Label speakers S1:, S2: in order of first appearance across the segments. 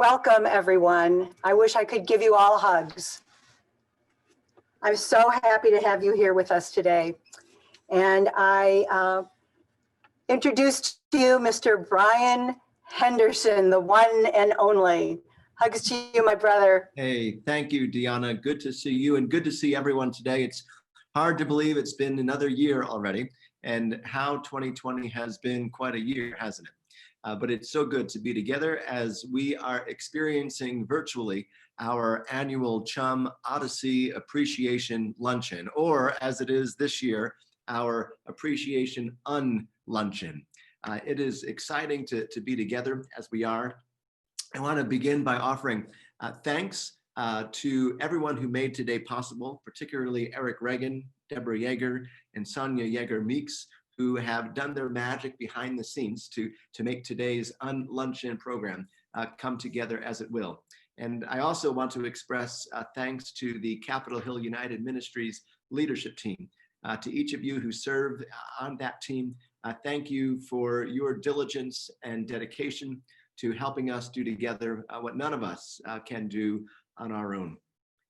S1: Welcome, everyone. I wish I could give you all hugs. I'm so happy to have you here with us today. And I introduced to you Mr. Brian Henderson, the one and only. Hugs to you, my brother.
S2: Hey, thank you, Deanna. Good to see you and good to see everyone today. It's hard to believe it's been another year already, and how 2020 has been quite a year, hasn't it? But it's so good to be together as we are experiencing virtually our annual CHUM Odyssey Appreciation Luncheon, or as it is this year, our Appreciation Un-Luncheon. It is exciting to be together as we are. I want to begin by offering thanks to everyone who made today possible, particularly Eric Reagan, Deborah Yeager, and Sonia Yeager-Meeks, who have done their magic behind the scenes to make today's Un-Luncheon program come together as it will. And I also want to express thanks to the Capitol Hill United Ministries leadership team. To each of you who served on that team, thank you for your diligence and dedication to helping us do together what none of us can do on our own.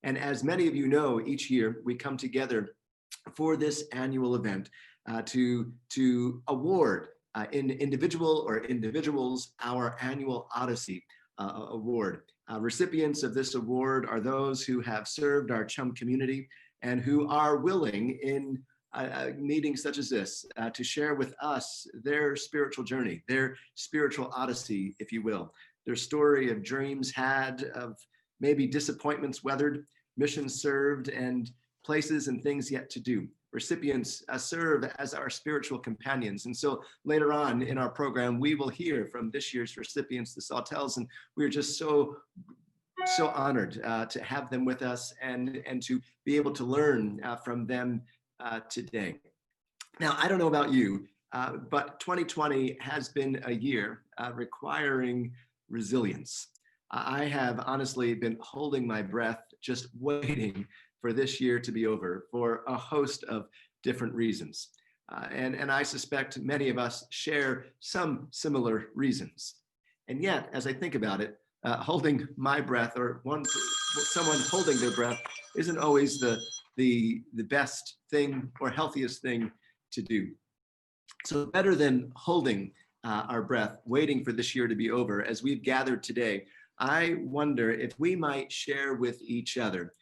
S2: And as many of you know, each year we come together for this annual event to award individual or individuals our annual Odyssey Award. Recipients of this award are those who have served our CHUM community and who are willing in meetings such as this to share with us their spiritual journey, their spiritual odyssey, if you will, their story of dreams had, of maybe disappointments weathered, missions served, and places and things yet to do. Recipients serve as our spiritual companions. And so later on in our program, we will hear from this year's recipients, the Sawtells, and we're just so honored to have them with us and to be able to learn from them today. Now, I don't know about you, but 2020 has been a year requiring resilience. I have honestly been holding my breath, just waiting for this year to be over for a host of different reasons. And I suspect many of us share some similar reasons. And yet, as I think about it, holding my breath or someone holding their breath isn't always the best thing or healthiest thing to do. So better than holding our breath, waiting for this year to be over, as we've gathered today, I wonder if we might share with each other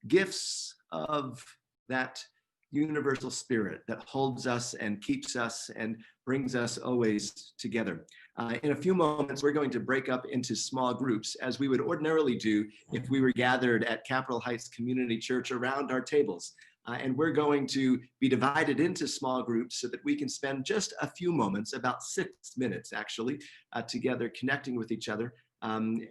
S2: gifts of that universal spirit that holds us and keeps us and brings us always together. In a few moments, we're going to break up into small groups as we would ordinarily do if we were gathered at Capitol Heights Community Church around our tables. And we're going to be divided into small groups so that we can spend just a few moments, about 6 minutes actually, together connecting with each other.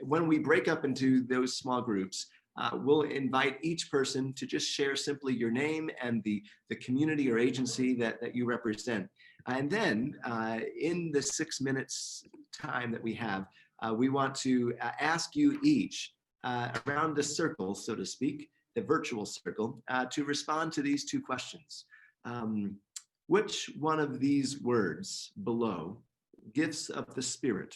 S2: When we break up into those small groups, we'll invite each person to just share simply your name and the community or agency that you represent. And then in the 6 minutes time that we have, we want to ask you each around the circle, so to speak, the virtual circle, to respond to these two questions. Which one of these words below, gifts of the Spirit,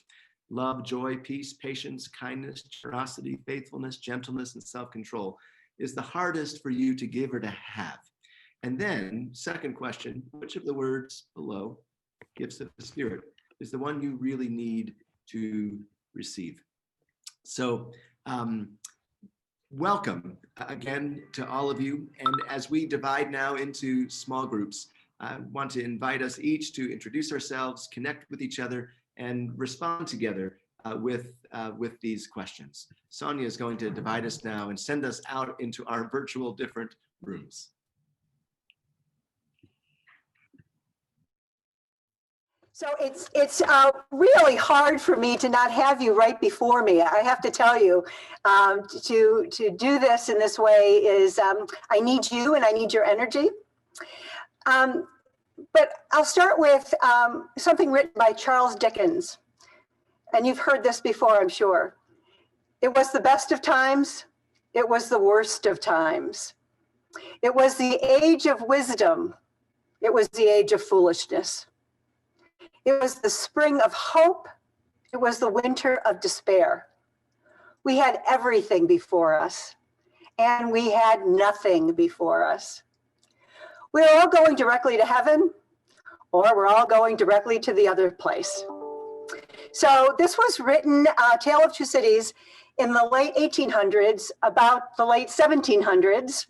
S2: love, joy, peace, patience, kindness, generosity, faithfulness, gentleness, and self-control, is the hardest for you to give or to have? And then, second question, which of the words below, gifts of the Spirit, is the one you really need to receive? So, welcome again to all of you. And as we divide now into small groups, I want to invite us each to introduce ourselves, connect with each other, and respond together with these questions. Sonia is going to divide us now and send us out into our virtual different rooms.
S1: So it's really hard for me to not have you right before me. I have to tell you, to do this in this way is, I need you and I need your energy. But I'll start with something written by Charles Dickens. And you've heard this before, I'm sure. It was the best of times. It was the worst of times. It was the age of wisdom. It was the age of foolishness. It was the spring of hope. It was the winter of despair. We had everything before us, and we had nothing before us. We're all going directly to heaven, or we're all going directly to the other place. So this was written, Tale of Two Cities, in the late 1800s, about the late 1700s.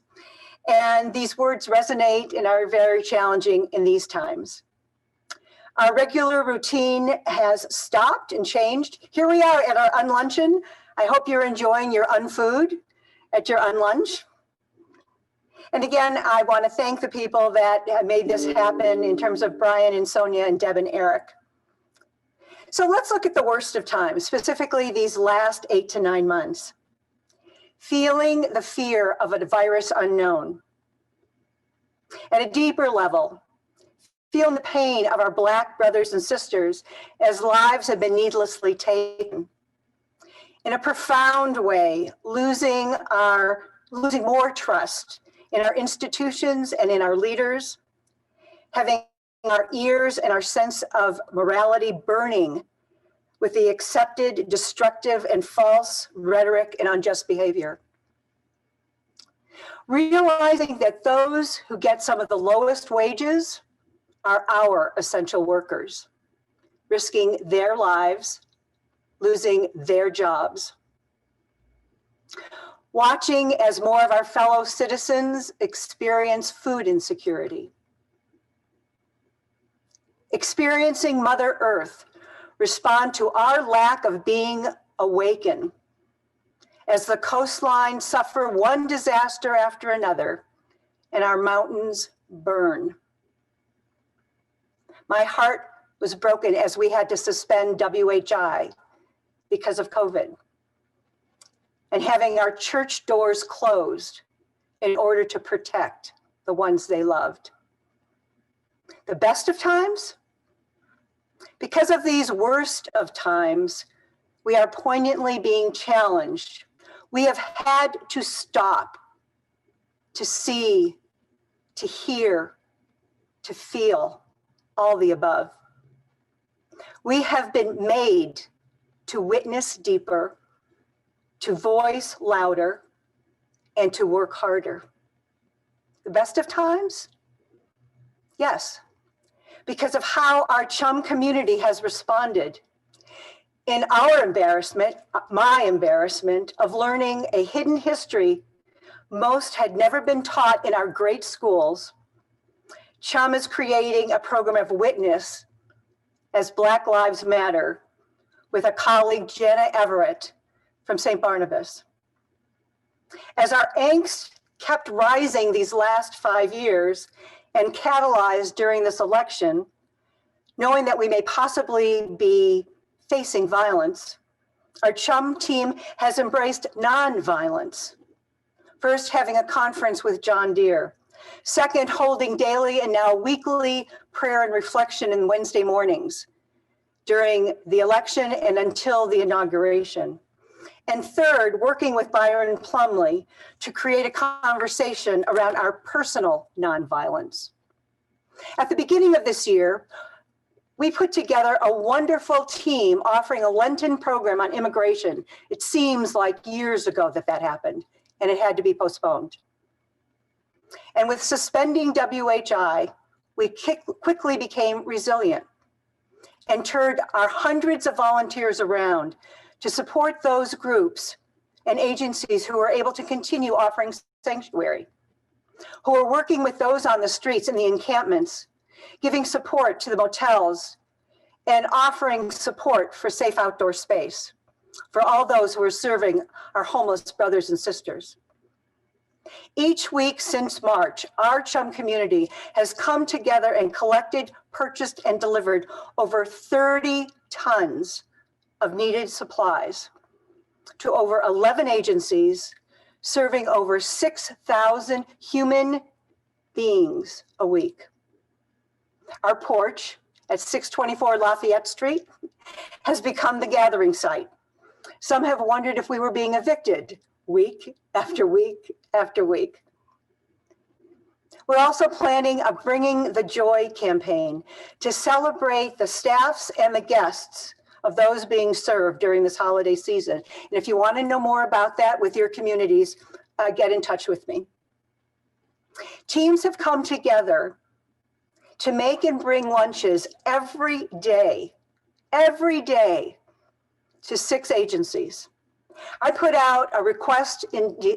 S1: And these words resonate and are very challenging in these times. Our regular routine has stopped and changed. Here we are at our Un-Luncheon. I hope you're enjoying your Un-Food at your Un-Lunch. And again, I want to thank the people that have made this happen in terms of Brian and Sonia and Deb and Eric. So let's look at the worst of times, specifically these last 8 to 9 months. Feeling the fear of a virus unknown. At a deeper level, feeling the pain of our Black brothers and sisters as lives have been needlessly taken. In a profound way, losing more trust in our institutions and in our leaders, having our ears and our sense of morality burning with the accepted destructive and false rhetoric and unjust behavior. Realizing that those who get some of the lowest wages are our essential workers, risking their lives, losing their jobs. Watching as more of our fellow citizens experience food insecurity. Experiencing Mother Earth respond to our lack of being awakened as the coastlines suffer one disaster after another and our mountains burn. My heart was broken as we had to suspend WHI because of COVID and having our church doors closed in order to protect the ones they loved. The best of times? Because of these worst of times, we are poignantly being challenged. We have had to stop, to see, to hear, to feel, all the above. We have been made to witness deeper, to voice louder, and to work harder. The best of times? Yes, because of how our CHUM community has responded. In our embarrassment, my embarrassment of learning a hidden history most had never been taught in our great schools, CHUM is creating a program of witness as Black Lives Matter with a colleague, Jenna Everett from St. Barnabas. As our angst kept rising these last 5 years and catalyzed during this election, knowing that we may possibly be facing violence, our CHUM team has embraced nonviolence. First, having a conference with John Deere. Second, holding daily and now weekly prayer and reflection in Wednesday mornings during the election and until the inauguration. And third, working with Byron Plumley to create a conversation around our personal nonviolence. At the beginning of this year, we put together a wonderful team offering a Lenten program on immigration. It seems like years ago that happened, and it had to be postponed. And with suspending WHI, we quickly became resilient and turned our hundreds of volunteers around to support those groups and agencies who are able to continue offering sanctuary, who are working with those on the streets and the encampments, giving support to the motels, and offering support for safe outdoor space for all those who are serving our homeless brothers and sisters. Each week since March, our CHUM community has come together and collected, purchased, and delivered over 30 tons of needed supplies to over 11 agencies, serving over 6,000 human beings a week. Our porch at 624 Lafayette Street has become the gathering site. Some have wondered if we were being evicted week after week after week. We're also planning a Bringing the Joy campaign to celebrate the staffs and the guests of those being served during this holiday season. And if you want to know more about that with your communities, get in touch with me. Teams have come together to make and bring lunches every day to 6 agencies. I put out a request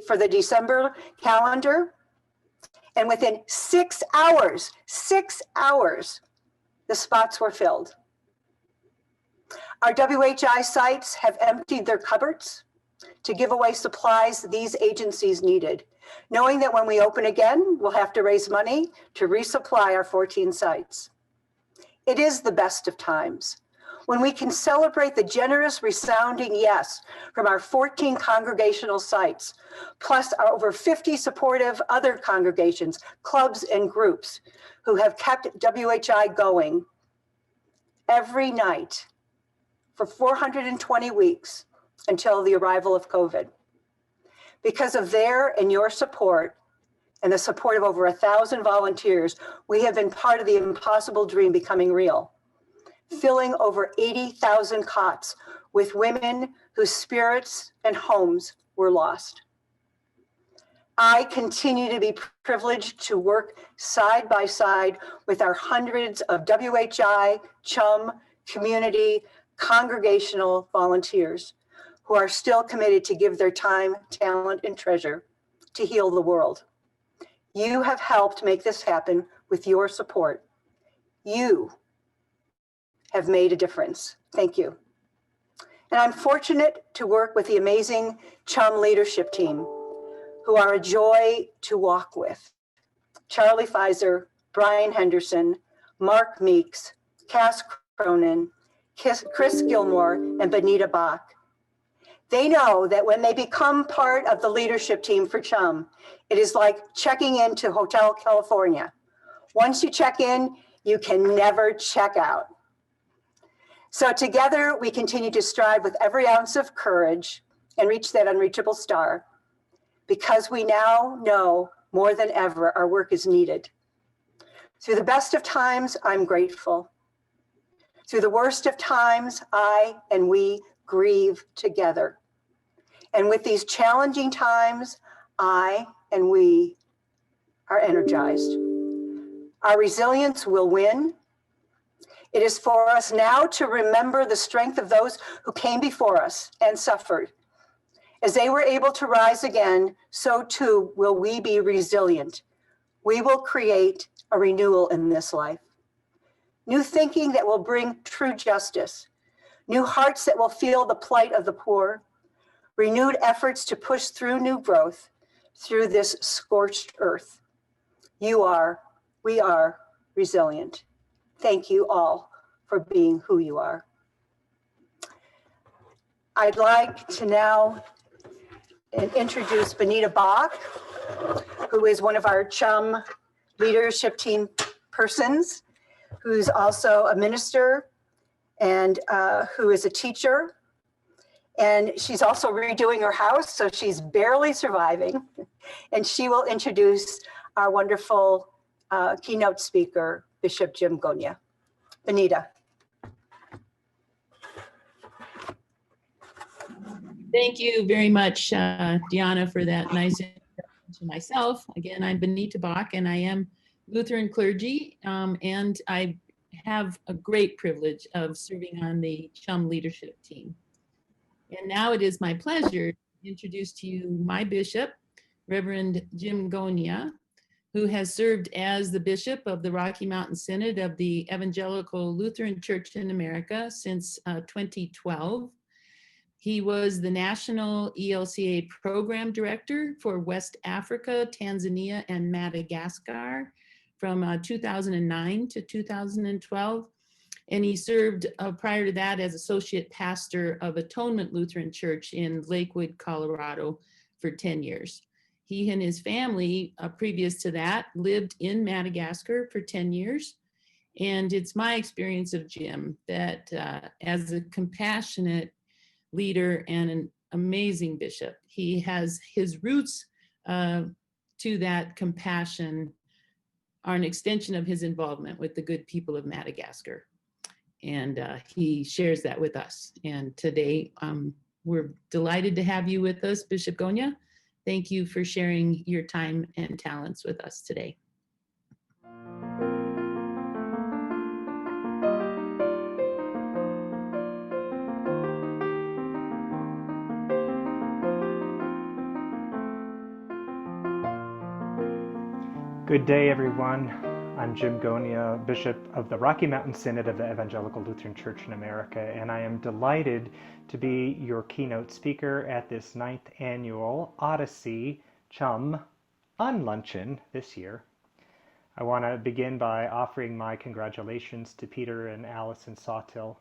S1: for the December calendar, and within 6 hours, the spots were filled. Our WHI sites have emptied their cupboards to give away supplies these agencies needed, knowing that when we open again, we'll have to raise money to resupply our 14 sites. It is the best of times when we can celebrate the generous, resounding yes from our 14 congregational sites, plus our over 50 supportive other congregations, clubs, and groups who have kept WHI going every night for 420 weeks until the arrival of COVID. Because of their and your support and the support of over 1,000 volunteers, we have been part of the impossible dream becoming real, filling over 80,000 cots with women whose spirits and homes were lost. I continue to be privileged to work side by side with our hundreds of WHI, CHUM, community, congregational volunteers who are still committed to give their time, talent, and treasure to heal the world. You have helped make this happen with your support. You have made a difference. Thank you. And I'm fortunate to work with the amazing CHUM leadership team who are a joy to walk with. Charlie Pfizer, Brian Henderson, Mark Meeks, Cass Cronin, Chris Gilmore, and Benita Bach. They know that when they become part of the leadership team for CHUM, it is like checking into Hotel California. Once you check in, you can never check out. So together, we continue to strive with every ounce of courage and reach that unreachable star, because we now know more than ever our work is needed. Through the best of times, I'm grateful. Through the worst of times, I and we grieve together. And with these challenging times, I and we are energized. Our resilience will win. It is for us now to remember the strength of those who came before us and suffered. As they were able to rise again, so too will we be resilient. We will create a renewal in this life. New thinking that will bring true justice, new hearts that will feel the plight of the poor, renewed efforts to push through new growth through this scorched earth. We are resilient. Thank you all for being who you are. I'd like to now introduce Benita Bach, who is one of our CHUM leadership team persons, who's also a minister and who is a teacher. And she's also redoing her house, so she's barely surviving. And she will introduce our wonderful keynote speaker, Bishop Jim Gonia. Benita.
S3: Thank you very much, Deanna, for that nice introduction to myself. Again, I'm Benita Bach, and I am Lutheran clergy, and I have a great privilege of serving on the CHUM leadership team. And now it is my pleasure to introduce to you my bishop, Reverend Jim Gonia, who has served as the bishop of the Rocky Mountain Synod of the Evangelical Lutheran Church in America since 2012. He was the National ELCA Program Director for West Africa, Tanzania, and Madagascar from 2009 to 2012. And he served prior to that as Associate Pastor of Atonement Lutheran Church in Lakewood, Colorado for 10 years. He and his family, previous to that, lived in Madagascar for 10 years. And it's my experience of Jim that as a compassionate leader and an amazing bishop, he has his roots to that compassion are an extension of his involvement with the good people of Madagascar. and he shares that with us. And today, we're delighted to have you with us, Bishop Gonia. Thank you for sharing your time and talents with us today.
S4: Good day, everyone. I'm Jim Gonia, Bishop of the Rocky Mountain Synod of the Evangelical Lutheran Church in America, and I am delighted to be your keynote speaker at this 9th annual Odyssey CHUM Un-Luncheon this year. I want to begin by offering my congratulations to Peter and Allyson Sawtell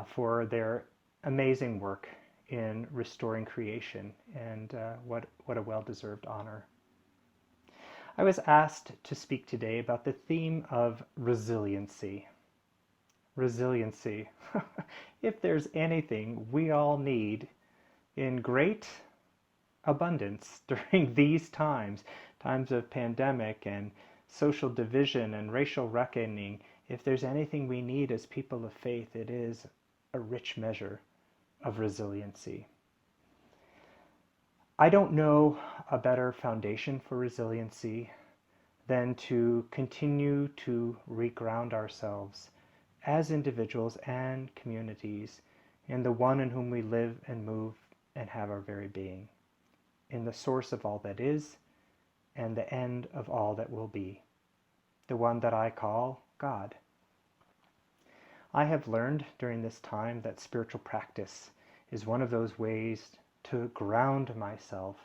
S4: for their amazing work in restoring creation, and what a well-deserved honor. I was asked to speak today about the theme of resiliency. Resiliency. If there's anything we all need in great abundance during these times of pandemic and social division and racial reckoning, if there's anything we need as people of faith, it is a rich measure of resiliency. I don't know a better foundation for resiliency than to continue to reground ourselves as individuals and communities in the one in whom we live and move and have our very being, in the source of all that is and the end of all that will be, the one that I call God. I have learned during this time that spiritual practice is one of those ways to ground myself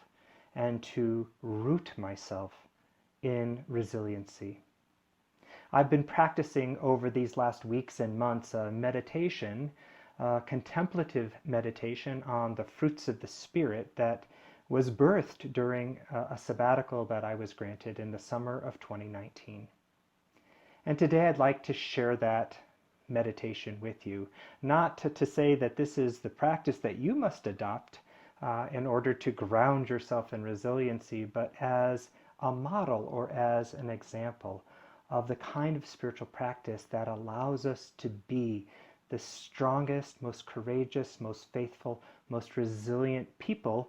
S4: and to root myself in resiliency. I've been practicing over these last weeks and months meditation, contemplative meditation on the fruits of the Spirit that was birthed during a sabbatical that I was granted in the summer of 2019. And today I'd like to share that meditation with you, not to say that this is the practice that you must adopt in order to ground yourself in resiliency, but as a model or as an example of the kind of spiritual practice that allows us to be the strongest, most courageous, most faithful, most resilient people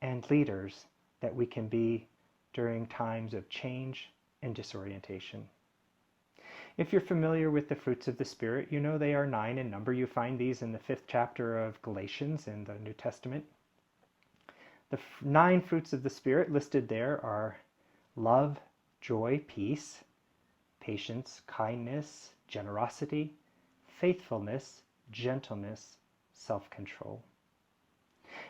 S4: and leaders that we can be during times of change and disorientation. If you're familiar with the fruits of the Spirit, you know they are 9 in number. You find these in the 5th chapter of Galatians in the New Testament. The 9 fruits of the Spirit listed there are love, joy, peace, patience, kindness, generosity, faithfulness, gentleness, self-control.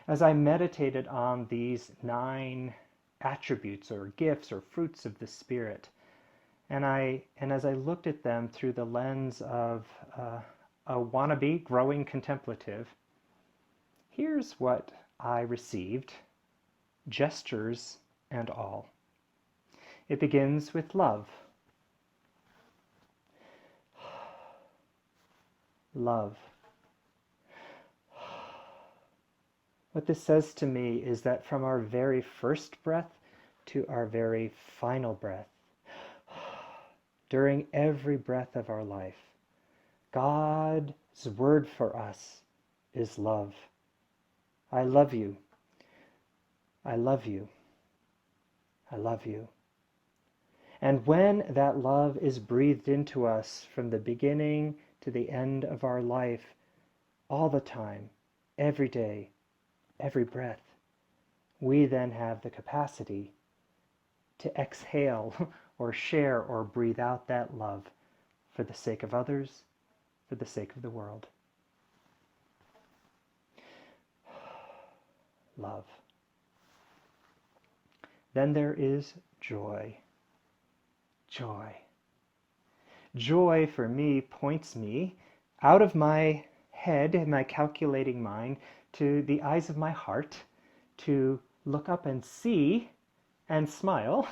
S4: As I meditated on these 9 attributes or gifts or fruits of the Spirit, and as I looked at them through the lens of a wannabe growing contemplative, here's what I received, gestures and all. It begins with love. Love. What this says to me is that from our very first breath to our very final breath, during every breath of our life, God's word for us is love. I love you. I love you. I love you. And when that love is breathed into us from the beginning to the end of our life, all the time, every day, every breath, we then have the capacity to exhale or share or breathe out that love for the sake of others, for the sake of the world. Love. Then there is joy. Joy. Joy for me points me out of my head and my calculating mind to the eyes of my heart to look up and see and smile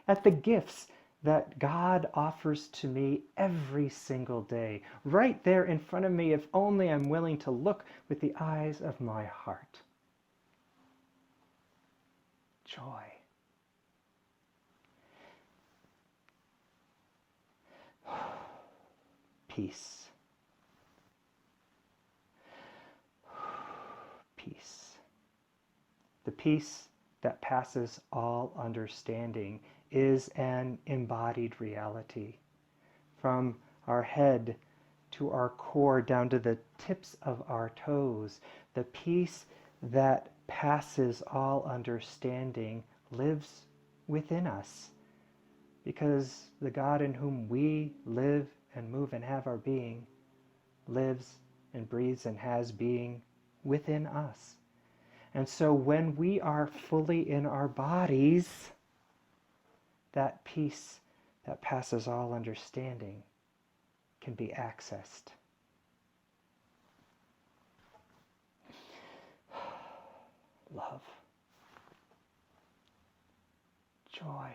S4: at the gifts that God offers to me every single day, right there in front of me, if only I'm willing to look with the eyes of my heart. Joy. Peace. The peace that passes all understanding is an embodied reality. From our head to our core, down to the tips of our toes, the peace that passes all understanding lives within us, because the God in whom we live and move and have our being lives and breathes and has being within us. And so when we are fully in our bodies, that peace that passes all understanding can be accessed. Love, joy,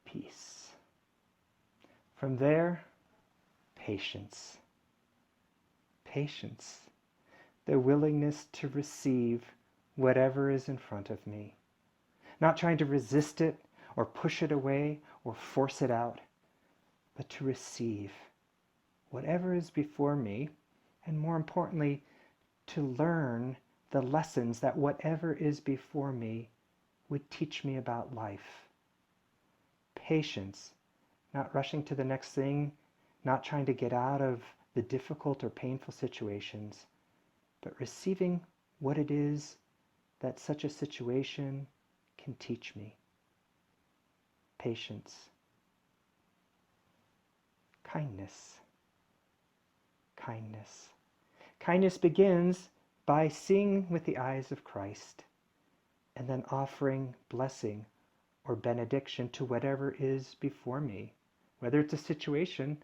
S4: peace. From there, patience. Patience, the willingness to receive whatever is in front of me. Not trying to resist it or push it away or force it out, but to receive whatever is before me, and more importantly, to learn the lessons that whatever is before me would teach me about life. Patience, not rushing to the next thing, not trying to get out of the difficult or painful situations, but receiving what it is that such a situation can teach me. Patience. Kindness. Kindness. Kindness begins by seeing with the eyes of Christ and then offering blessing or benediction to whatever is before me, whether it's a situation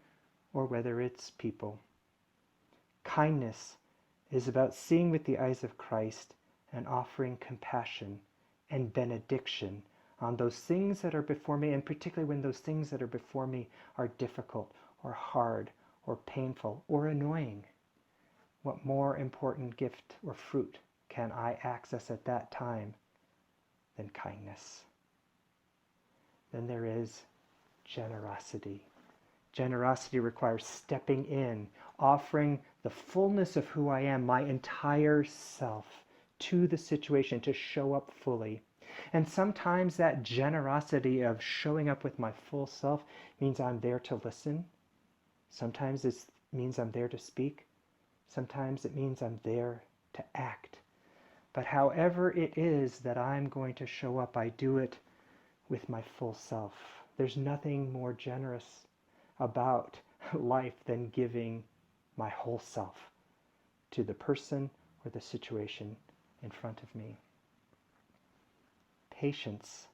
S4: or whether it's people. Kindness is about seeing with the eyes of Christ and offering compassion and benediction on those things that are before me, and particularly when those things that are before me are difficult or hard or painful or annoying. What more important gift or fruit can I access at that time than kindness? Then there is generosity. Generosity requires stepping in, offering the fullness of who I am, my entire self, to the situation, to show up fully. And sometimes that generosity of showing up with my full self means I'm there to listen. Sometimes it means I'm there to speak. Sometimes it means I'm there to act. But however it is that I'm going to show up, I do it with my full self. There's nothing more generous about life than giving my whole self to the person or the situation in front of me. Patience,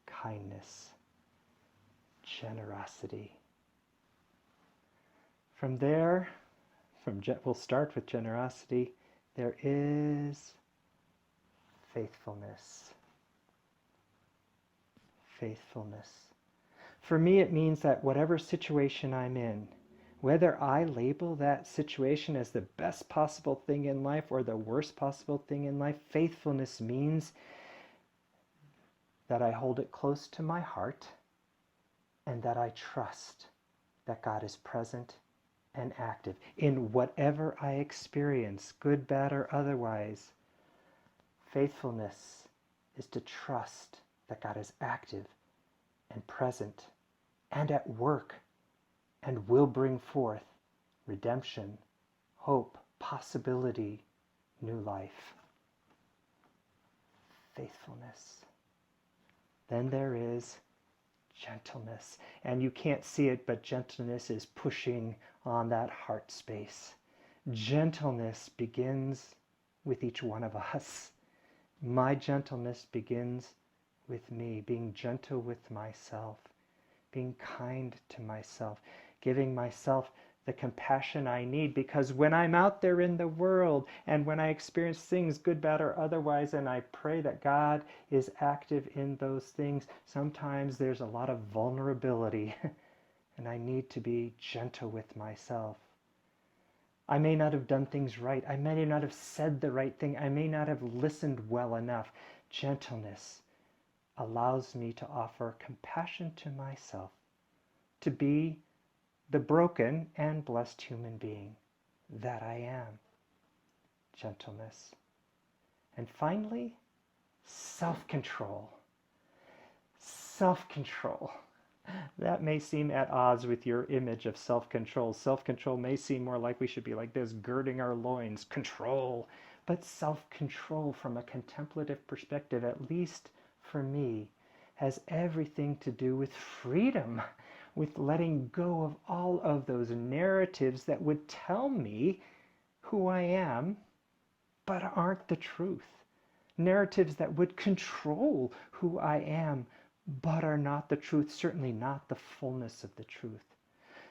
S4: kindness, generosity. From there, we'll start with generosity. There is faithfulness. Faithfulness. For me, it means that whatever situation I'm in, whether I label that situation as the best possible thing in life or the worst possible thing in life, faithfulness means that I hold it close to my heart and that I trust that God is present and active in whatever I experience, good, bad, or otherwise. Faithfulness is to trust that God is active and present and at work and will bring forth redemption, hope, possibility, new life. Faithfulness. Then there is gentleness. And you can't see it, but gentleness is pushing on that heart space. Gentleness begins with each one of us. My gentleness begins with me, being gentle with myself, being kind to myself, giving myself the compassion I need, because when I'm out there in the world and when I experience things, good, bad, or otherwise, and I pray that God is active in those things, sometimes there's a lot of vulnerability and I need to be gentle with myself. I may not have done things right. I may not have said the right thing. I may not have listened well enough. Gentleness allows me to offer compassion to myself, to be the broken and blessed human being that I am. gentleness. And finally, self-control. Self-control. That may seem at odds with your image of self-control. Self-control may seem more like we should be like this, girding our loins, control. But self-control from a contemplative perspective, at least for me, has everything to do with freedom, with letting go of all of those narratives that would tell me who I am, but aren't the truth. Narratives that would control who I am, but are not the truth, certainly not the fullness of the truth.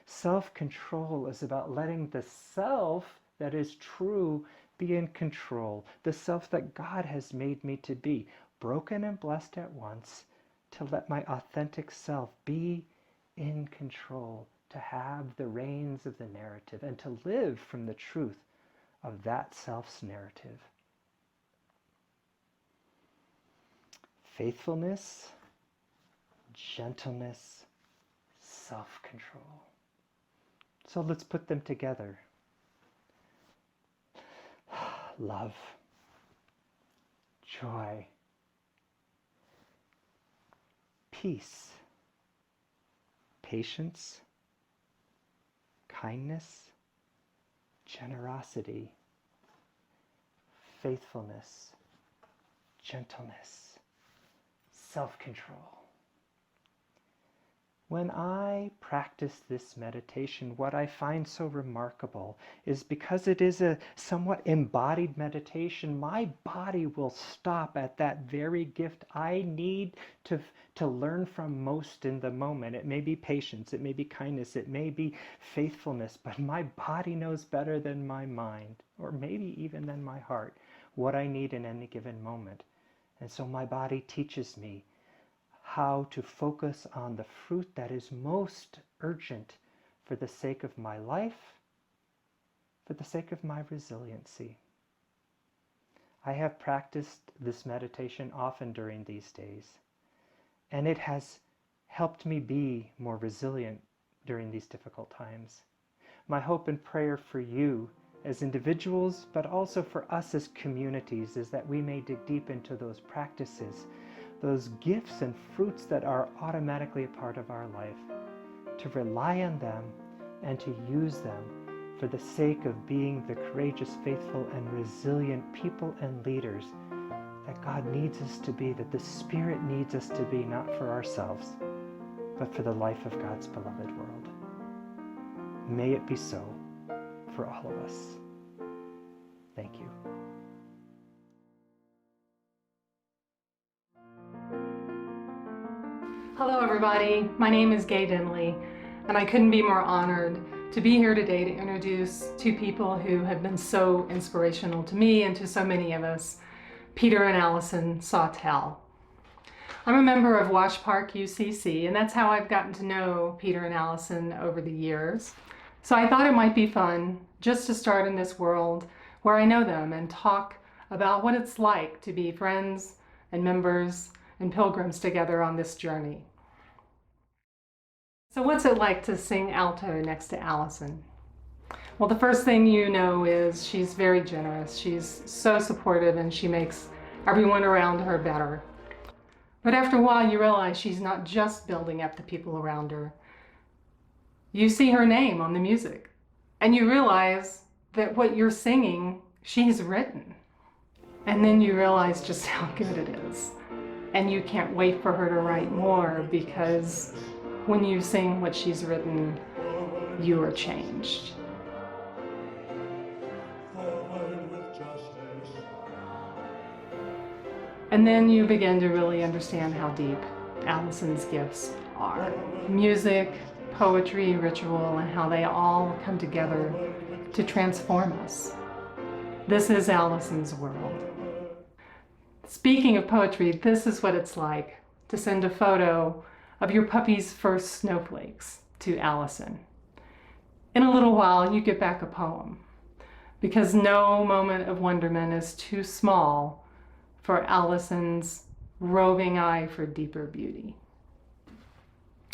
S4: Self-control is about letting the self that is true be in control, the self that God has made me to be, broken and blessed at once, to let my authentic self be in control, to have the reins of the narrative, and to live from the truth of that self's narrative. Faithfulness, gentleness, self-control. So let's put them together. Love, joy, peace, patience, kindness, generosity, faithfulness, gentleness, self-control. When I practice this meditation, what I find so remarkable is because it is a somewhat embodied meditation, my body will stop at that very gift I need to learn from most in the moment. It may be patience, it may be kindness, it may be faithfulness, but my body knows better than my mind, or maybe even than my heart, what I need in any given moment. And so my body teaches me how to focus on the fruit that is most urgent for the sake of my life, for the sake of my resiliency. I have practiced this meditation often during these days, and it has helped me be more resilient during these difficult times. My hope and prayer for you as individuals, but also for us as communities, is that we may dig deep into those practices, those gifts and fruits that are automatically a part of our life, to rely on them and to use them for the sake of being the courageous, faithful, and resilient people and leaders that God needs us to be, that the Spirit needs us to be, not for ourselves, but for the life of God's beloved world. May it be so for all of us. Thank you.
S5: Hello everybody, my name is Gay Dinley, and I couldn't be more honored to be here today to introduce two people who have been so inspirational to me and to so many of us, Peter and Allyson Sawtell. I'm a member of Wash Park UCC, and that's how I've gotten to know Peter and Allyson over the years. So I thought it might be fun just to start in this world where I know them and talk about what it's like to be friends and members and pilgrims together on this journey. So what's it like to sing alto next to Allyson? Well, the first thing you know is she's very generous. She's so supportive and she makes everyone around her better. But after a while you realize she's not just building up the people around her. You see her name on the music and you realize that what you're singing, she's written. And then you realize just how good it is. And you can't wait for her to write more, because when you sing what she's written, you are changed. And then you begin to really understand how deep Allyson's gifts are. Music, poetry, ritual, and how they all come together to transform us. This is Allyson's world. Speaking of poetry, this is what it's like to send a photo of your puppy's first snowflakes to Allyson. In a little while, you get back a poem, because no moment of wonderment is too small for Allyson's roving eye for deeper beauty.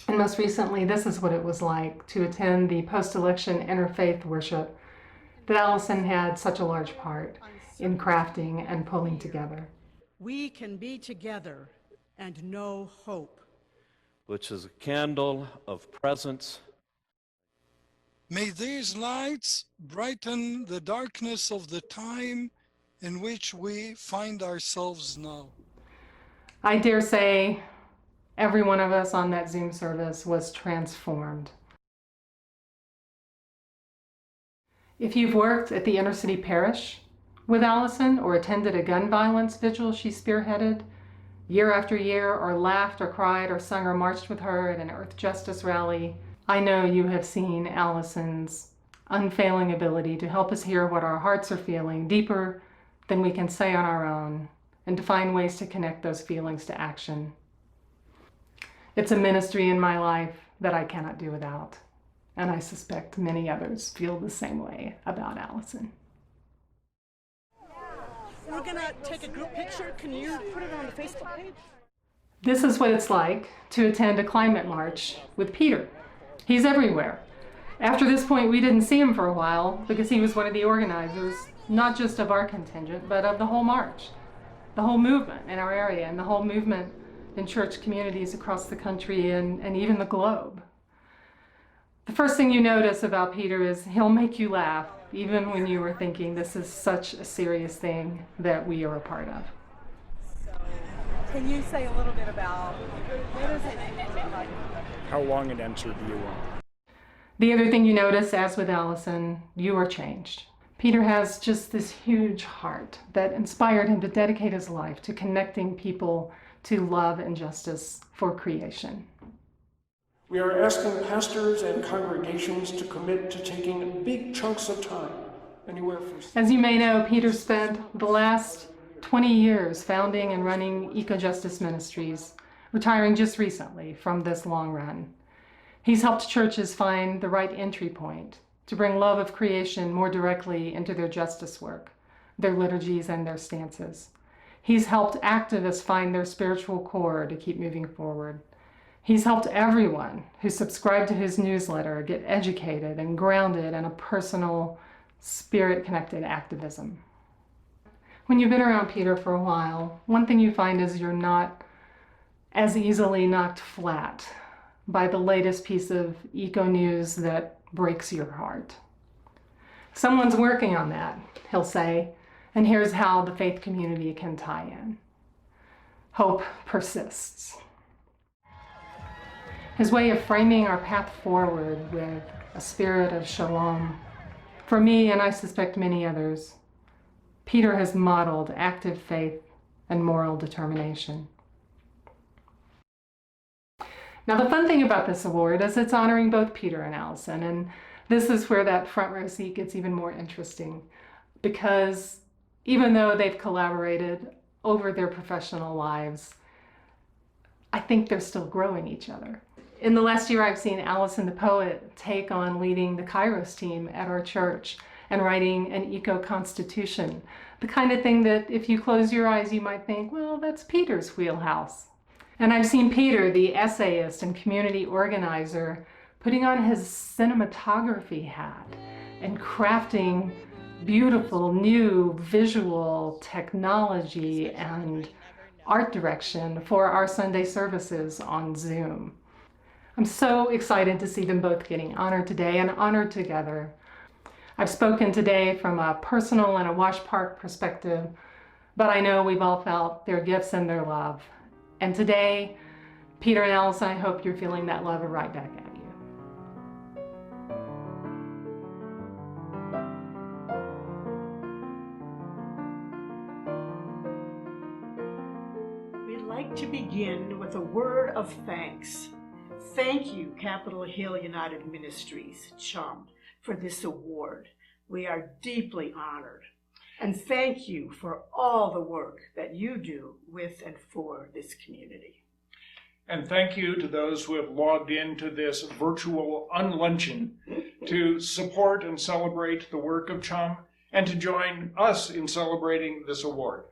S5: And most recently, this is what it was like to attend the post-election interfaith worship that Allyson had such a large part in crafting and pulling together.
S6: We can be together and know hope,
S7: which is a candle of presence.
S8: May these lights brighten the darkness of the time in which we find ourselves now.
S5: I dare say every one of us on that Zoom service was transformed. If you've worked at the inner city parish with Allyson or attended a gun violence vigil she spearheaded year after year, or laughed or cried or sung or marched with her at an Earth Justice rally, I know you have seen Allyson's unfailing ability to help us hear what our hearts are feeling deeper than we can say on our own, and to find ways to connect those feelings to action. It's a ministry in my life that I cannot do without, and I suspect many others feel the same way about Allyson.
S6: we're gonna take a group picture. Can you put it on the Facebook page?
S5: This is what it's like to attend a climate march with Peter. He's everywhere. After this point, we didn't see him for a while because he was one of the organizers, not just of our contingent, but of the whole march, the whole movement in our area, and the whole movement in church communities across the country and even the globe. The first thing you notice about Peter is he'll make you laugh, even when you were thinking this is such a serious thing that we are a part of.
S9: Can you say a little bit about what is it like?
S10: How long an answer do you want?
S5: The other thing you notice, as with Allyson, you are changed. Peter has just this huge heart that inspired him to dedicate his life to connecting people to love and justice for creation.
S10: We are asking pastors and congregations to commit to taking big chunks of time, anywhere from...
S5: As you may know, Peter spent the last 20 years founding and running eco-justice ministries, retiring just recently from this long run. He's helped churches find the right entry point to bring love of creation more directly into their justice work, their liturgies, and their stances. He's helped activists find their spiritual core to keep moving forward. He's helped everyone who subscribed to his newsletter get educated and grounded in a personal, spirit-connected activism. When you've been around Peter for a while, one thing you find is you're not as easily knocked flat by the latest piece of eco news that breaks your heart. Someone's working on that, he'll say, and here's how the faith community can tie in. Hope persists. His way of framing our path forward with a spirit of shalom. For me, and I suspect many others, Peter has modeled active faith and moral determination. Now, the fun thing about this award is it's honoring both Peter and Allyson, and this is where that front row seat gets even more interesting, because even though they've collaborated over their professional lives, I think they're still growing each other. In the last year, I've seen Allyson the poet take on leading the Kairos team at our church and writing an eco-constitution, the kind of thing that if you close your eyes, you might think, well, that's Peter's wheelhouse. And I've seen Peter, the essayist and community organizer, putting on his cinematography hat and crafting beautiful new visual technology and art direction for our Sunday services on Zoom. I'm so excited to see them both getting honored today and honored together. I've spoken today from a personal and a Wash Park perspective, but I know we've all felt their gifts and their love. And today, Peter and Allyson, I hope you're feeling that love right back at you.
S6: We'd like to begin with a word of thanks. Thank you, Capitol Hill United Ministries, CHUM, for this award. We are deeply honored. And thank you for all the work that you do with and for this community.
S10: And thank you to those who have logged into this virtual Un-Luncheon to support and celebrate the work of CHUM and to join us in celebrating this award.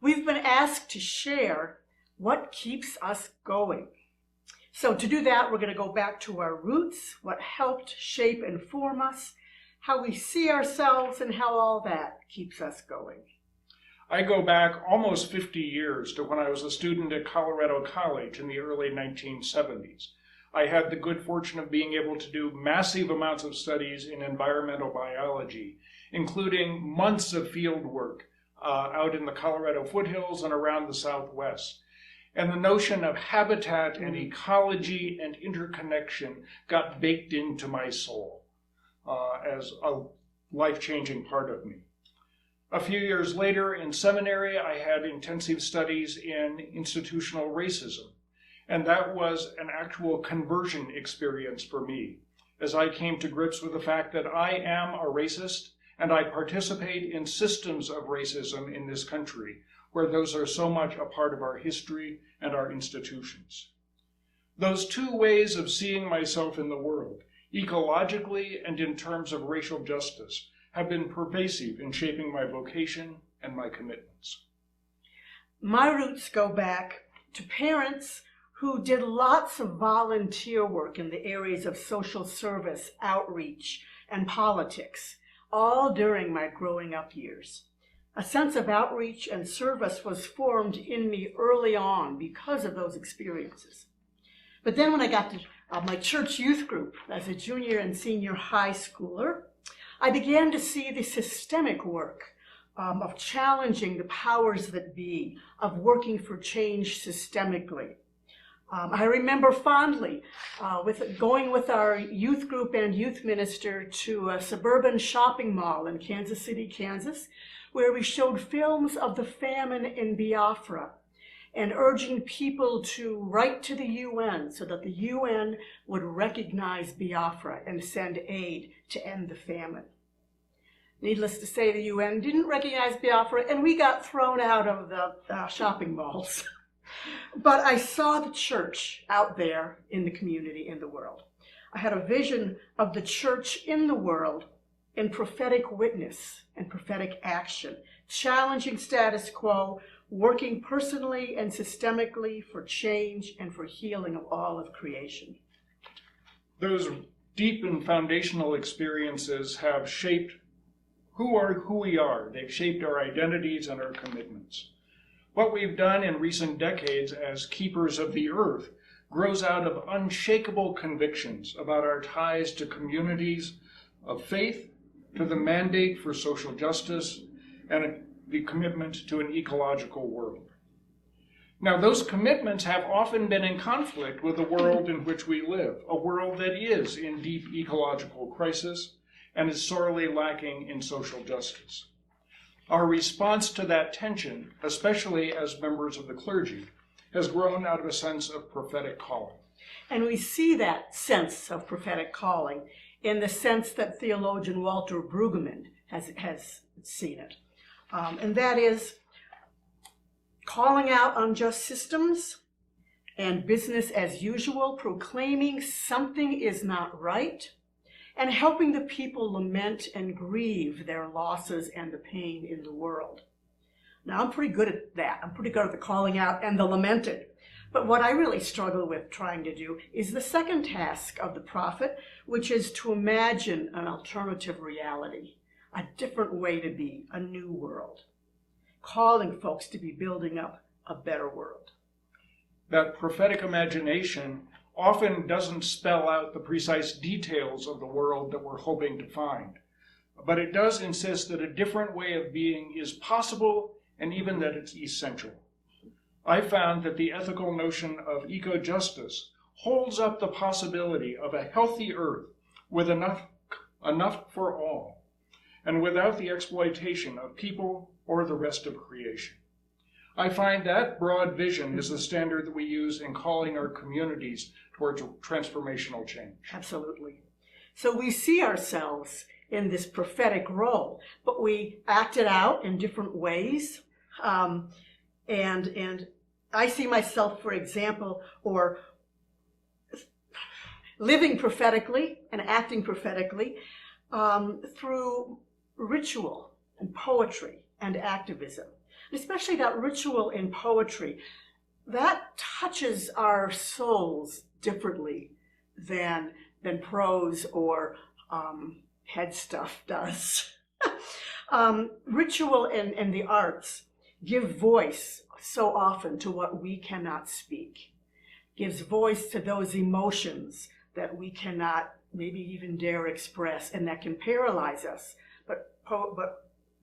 S6: We've been asked to share what keeps us going. So to do that, we're going to go back to our roots, what helped shape and form us, how we see ourselves, and how all that keeps us going.
S10: I go back almost 50 years to when I was a student at Colorado College in the early 1970s. I had the good fortune of being able to do massive amounts of studies in environmental biology, including months of field work out in the Colorado foothills and around the Southwest. And the notion of habitat and ecology and interconnection got baked into my soul as a life-changing part of me. A few years later in seminary, I had intensive studies in institutional racism. And that was an actual conversion experience for me, as I came to grips with the fact that I am a racist and I participate in systems of racism in this country, where those are so much a part of our history and our institutions. Those two ways of seeing myself in the world, ecologically and in terms of racial justice, have been pervasive in shaping my vocation and my commitments.
S6: My roots go back to parents who did lots of volunteer work in the areas of social service, outreach, and politics, all during my growing up years. A sense of outreach and service was formed in me early on because of those experiences. But then when I got to my church youth group as a junior and senior high schooler, I began to see the systemic work of challenging the powers that be, of working for change systemically. I remember fondly going with our youth group and youth minister to a suburban shopping mall in Kansas City, Kansas, where we showed films of the famine in Biafra and urging people to write to the UN so that the UN would recognize Biafra and send aid to end the famine. Needless to say, the UN didn't recognize Biafra, and we got thrown out of the shopping malls. But I saw the church out there in the community, in the world. I had a vision of the church in the world in prophetic witness and prophetic action, challenging status quo, working personally and systemically for change and for healing of all of creation.
S10: Those deep and foundational experiences have shaped who we are. They've shaped our identities and our commitments. What we've done in recent decades as keepers of the earth grows out of unshakable convictions about our ties to communities of faith, to the mandate for social justice, and the commitment to an ecological world. Now, those commitments have often been in conflict with the world in which we live, a world that is in deep ecological crisis and is sorely lacking in social justice. Our response to that tension, especially as members of the clergy, has grown out of a sense of prophetic calling.
S6: And we see that sense of prophetic calling in the sense that theologian Walter Brueggemann has seen it. And that is calling out unjust systems and business as usual, proclaiming something is not right, and helping the people lament and grieve their losses and the pain in the world. Now, I'm pretty good at that. I'm pretty good at the calling out and the lamenting. But what I really struggle with trying to do is the second task of the prophet, which is to imagine an alternative reality, a different way to be, a new world, calling folks to be building up a better world.
S10: That prophetic imagination often doesn't spell out the precise details of the world that we're hoping to find, but it does insist that a different way of being is possible and even that it's essential. I found that the ethical notion of eco-justice holds up the possibility of a healthy earth with enough for all, and without the exploitation of people or the rest of creation. I find that broad vision is the standard that we use in calling our communities towards transformational change.
S6: Absolutely. So we see ourselves in this prophetic role, but we act it out in different ways. And I see myself, for example, or living prophetically and acting prophetically through ritual and poetry and activism. Especially that ritual in poetry, that touches our souls differently than prose or head stuff does. Ritual and the arts give voice so often to what we cannot speak, gives voice to those emotions that we cannot maybe even dare express and that can paralyze us. But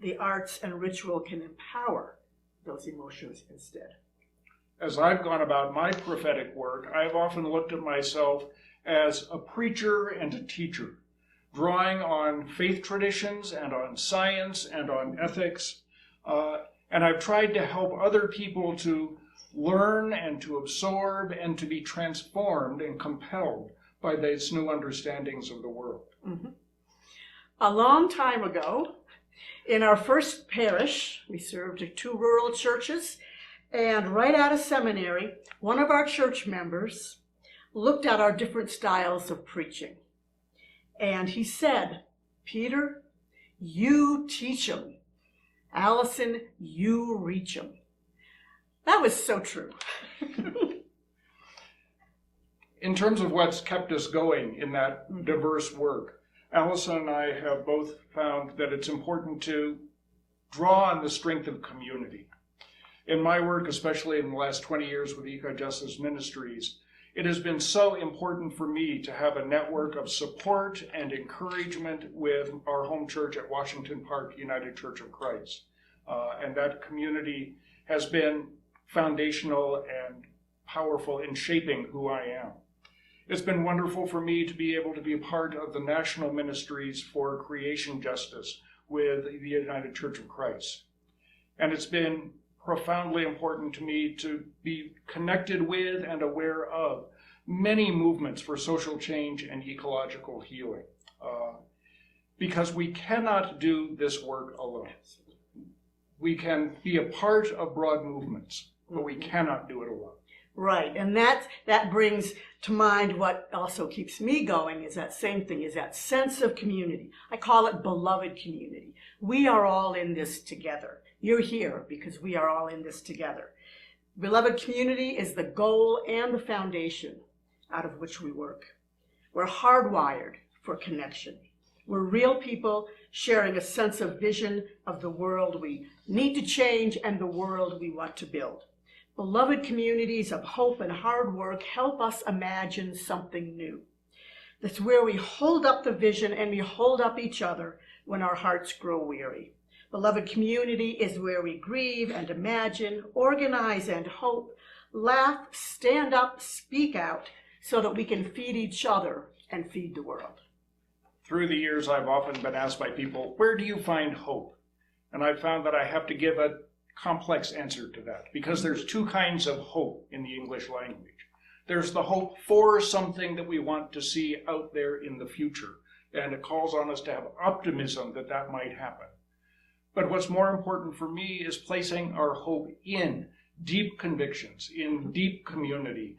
S6: the arts and ritual can empower those emotions instead.
S10: As I've gone about my prophetic work, I've often looked at myself as a preacher and a teacher, drawing on faith traditions and on science and on ethics. And I've tried to help other people to learn and to absorb and to be transformed and compelled by these new understandings of the world.
S6: Mm-hmm. A long time ago, in our first parish, we served 2 rural churches, and right out of seminary, one of our church members looked at our different styles of preaching. And he said, "Peter, you teach them. Allyson, you reach them." That was so true.
S10: In terms of what's kept us going in that diverse work, Allyson and I have both found that it's important to draw on the strength of community. In my work, especially in the last 20 years with ELCA Justice Ministries, it has been so important for me to have a network of support and encouragement with our home church at Washington Park United Church of Christ. And that community has been foundational and powerful in shaping who I am. It's been wonderful for me to be able to be a part of the National Ministries for Creation Justice with the United Church of Christ. And it's been profoundly important to me to be connected with and aware of many movements for social change and ecological healing, because we cannot do this work alone. We can be a part of broad movements, but we cannot do it alone.
S6: Right, and that brings to mind what also keeps me going is that same thing, is that sense of community. I call it beloved community. We are all in this together. You're here because we are all in this together. Beloved community is the goal and the foundation out of which we work. We're hardwired for connection. We're real people sharing a sense of vision of the world we need to change and the world we want to build. Beloved communities of hope and hard work help us imagine something new. That's where we hold up the vision and we hold up each other when our hearts grow weary. Beloved community is where we grieve and imagine, organize and hope, laugh, stand up, speak out, so that we can feed each other and feed the world.
S10: Through the years, I've often been asked by people, where do you find hope? And I've found that I have to give a complex answer to that, because there's 2 kinds of hope in the English language. There's the hope for something that we want to see out there in the future, and it calls on us to have optimism that that might happen. But what's more important for me is placing our hope in deep convictions, in deep community.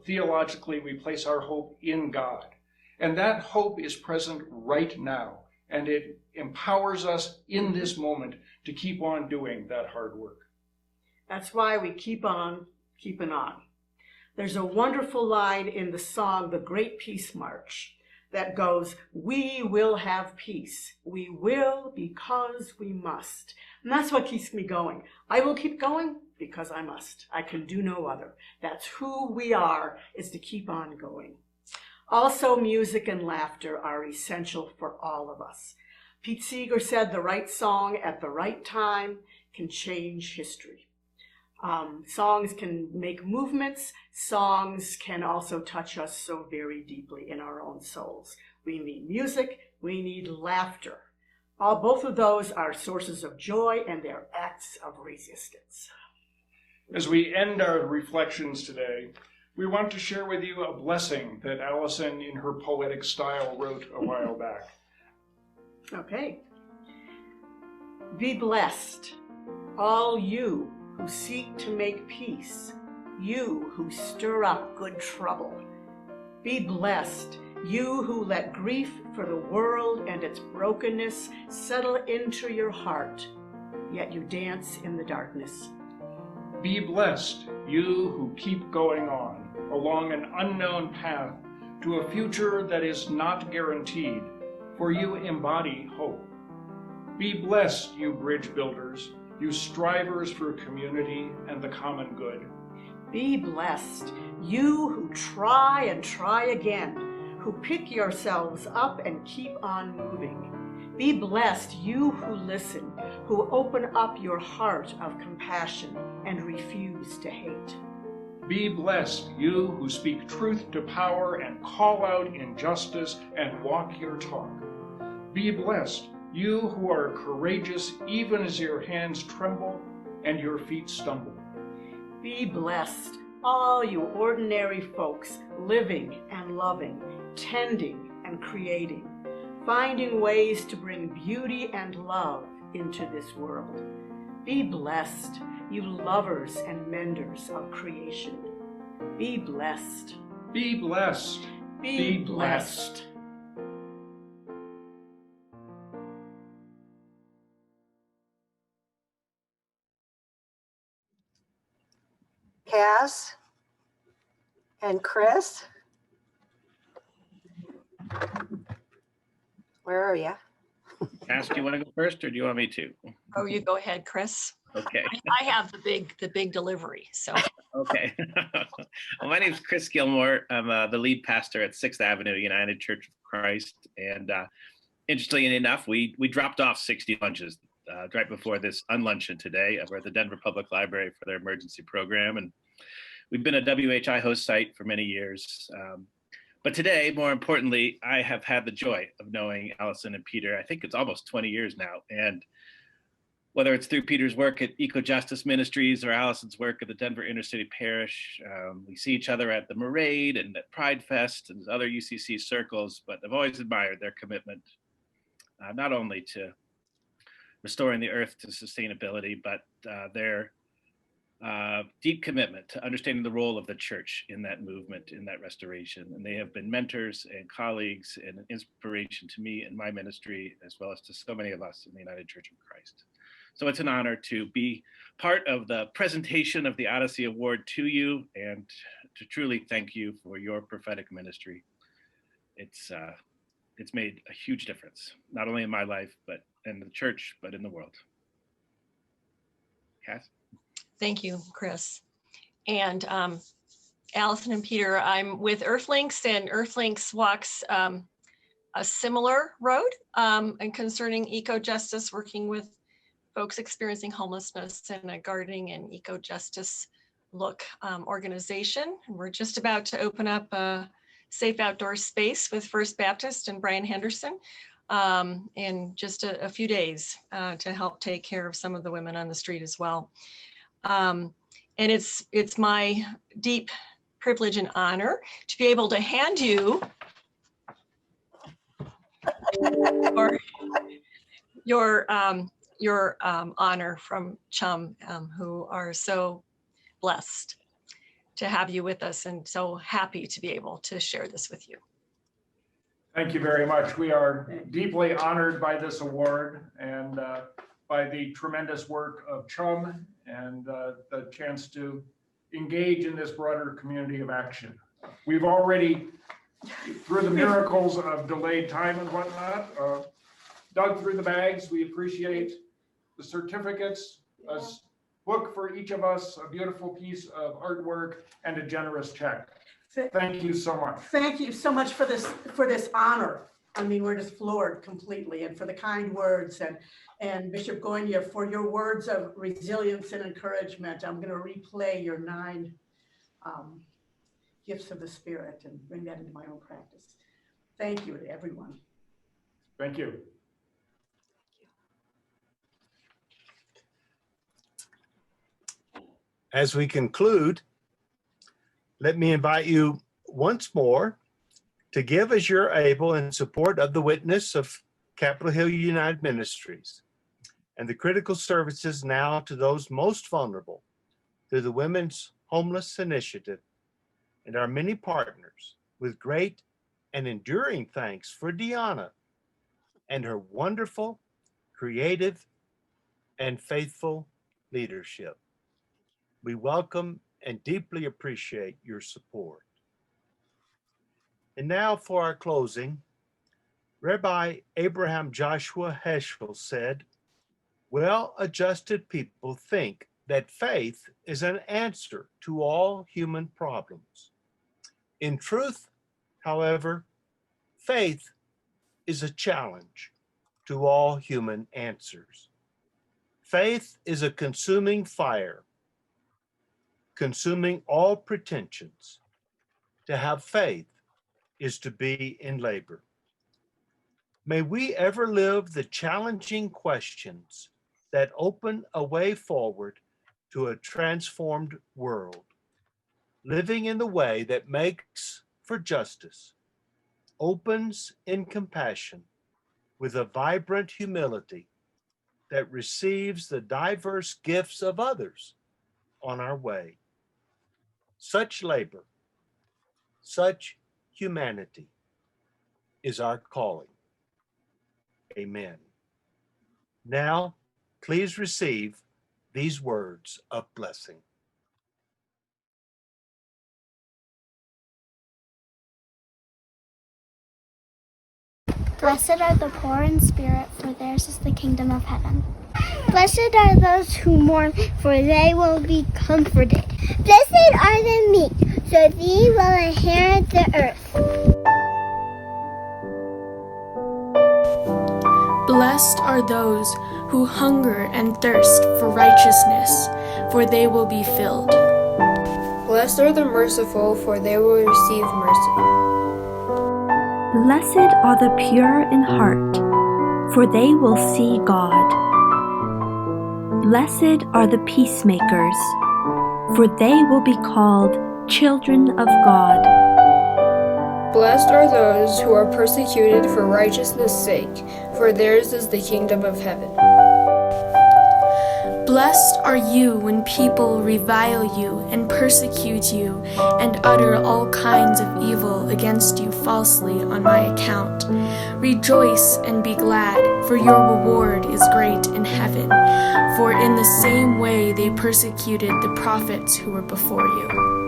S10: Theologically, we place our hope in God. And that hope is present right now, and it empowers us in this moment to keep on doing that hard work.
S6: That's why we keep on keeping on. There's a wonderful line in the song, The Great Peace March, that goes, "We will have peace. We will because we must." And that's what keeps me going. I will keep going because I must. I can do no other. That's who we are, is to keep on going. Also, music and laughter are essential for all of us. Pete Seeger said the right song at the right time can change history. Songs can make movements. Songs can also touch us so very deeply in our own souls. We need music. We need laughter. Both of those are sources of joy, and they're acts of resistance.
S10: As we end our reflections today, we want to share with you a blessing that Allyson, in her poetic style, wrote a while back.
S6: Okay. Be blessed, all you who seek to make peace, you who stir up good trouble. Be blessed, you who let grief for the world and its brokenness settle into your heart, yet you dance in the darkness.
S10: Be blessed, you who keep going on along an unknown path to a future that is not guaranteed, for you embody hope. Be blessed, you bridge builders, you strivers for community and the common good.
S6: Be blessed, you who try and try again, who pick yourselves up and keep on moving. Be blessed, you who listen, who open up your heart of compassion and refuse to hate.
S10: Be blessed, you who speak truth to power and call out injustice and walk your talk. Be blessed, you who are courageous even as your hands tremble and your feet stumble.
S6: Be blessed, all you ordinary folks living and loving, tending and creating, finding ways to bring beauty and love into this world. Be blessed, you lovers and menders of creation. Be blessed.
S10: Be blessed.
S6: Be blessed.
S1: Cass and Chris, where are you?
S11: Cass, do you want to go first or do you want me to?
S12: Oh, you go ahead, Chris.
S11: Okay.
S12: I have the big delivery. So
S11: Okay. Well, my name is Chris Gilmore. I'm the lead pastor at 6th Avenue United Church of Christ. And interestingly enough, we dropped off 60 lunches right before this Un-Luncheon today. We're at the Denver Public Library for their emergency program. And we've been a WHI host site for many years. But today, more importantly, I have had the joy of knowing Allyson and Peter. I think it's almost 20 years now. And whether it's through Peter's work at Eco-Justice Ministries or Allyson's work at the Denver Inner City Parish, we see each other at the Parade and at Pride Fest and other UCC circles, but I've always admired their commitment, not only to restoring the earth to sustainability, but their deep commitment to understanding the role of the church in that movement, in that restoration. And they have been mentors and colleagues and an inspiration to me and my ministry, as well as to so many of us in the United Church of Christ. So it's an honor to be part of the presentation of the Odyssey Award to you and to truly thank you for your prophetic ministry. It's made a huge difference, not only in my life, but in the church, but in the world. Cass?
S12: thank you, Chris. And Allyson and Peter, I'm with Earthlinks, and Earthlinks walks a similar road and concerning eco-justice, working with folks experiencing homelessness in a gardening and eco-justice look organization. And we're just about to open up a safe outdoor space with First Baptist and Brian Henderson in just a few days to help take care of some of the women on the street as well. And it's my deep privilege and honor to be able to hand you your honor from CHUM, who are so blessed to have you with us and so happy to be able to share this with you.
S10: Thank you very much. We are deeply honored by this award and by the tremendous work of CHUM and the chance to engage in this broader community of action. We've already, through the miracles of delayed time and whatnot, dug through the bags. We appreciate the certificates, a book for each of us, a beautiful piece of artwork, and a generous check. Thank you so much.
S6: Thank you so much for this honor. I mean, we're just floored completely, and for the kind words, and Bishop Gonia, for your words of resilience and encouragement. I'm going to replay your 9 gifts of the Spirit and bring that into my own practice. Thank you to everyone.
S10: Thank you.
S13: As we conclude, let me invite you once more to give as you're able in support of the witness of Capitol Hill United Ministries and the critical services now to those most vulnerable through the Women's Homeless Initiative and our many partners, with great and enduring thanks for Deanna and her wonderful, creative, and faithful leadership. We welcome and deeply appreciate your support. And now for our closing, Rabbi Abraham Joshua Heschel said, "Well-adjusted people think that faith is an answer to all human problems. In truth, however, faith is a challenge to all human answers. Faith is a consuming fire, consuming all pretensions. To have faith is to be in labor." May we ever live the challenging questions that open a way forward to a transformed world, living in the way that makes for justice, opens in compassion, with a vibrant humility that receives the diverse gifts of others on our way. Such labor, such humanity is our calling. Amen. Now, please receive these words of blessing.
S14: Blessed are the poor in spirit, for theirs is the kingdom of heaven. Blessed are those who mourn, for they will be comforted. Blessed are the meek, so they will inherit the earth.
S15: Blessed are those who hunger and thirst for righteousness, for they will be filled.
S16: Blessed are the merciful, for they will receive mercy.
S17: Blessed are the pure in heart, for they will see God. Blessed are the peacemakers, for they will be called children of God.
S16: Blessed are those who are persecuted for righteousness' sake, for theirs is the kingdom of heaven.
S15: Blessed are you when people revile you and persecute you and utter all kinds of evil against you falsely on my account. Rejoice and be glad, for your reward is great in heaven. For in the same way they persecuted the prophets who were before you.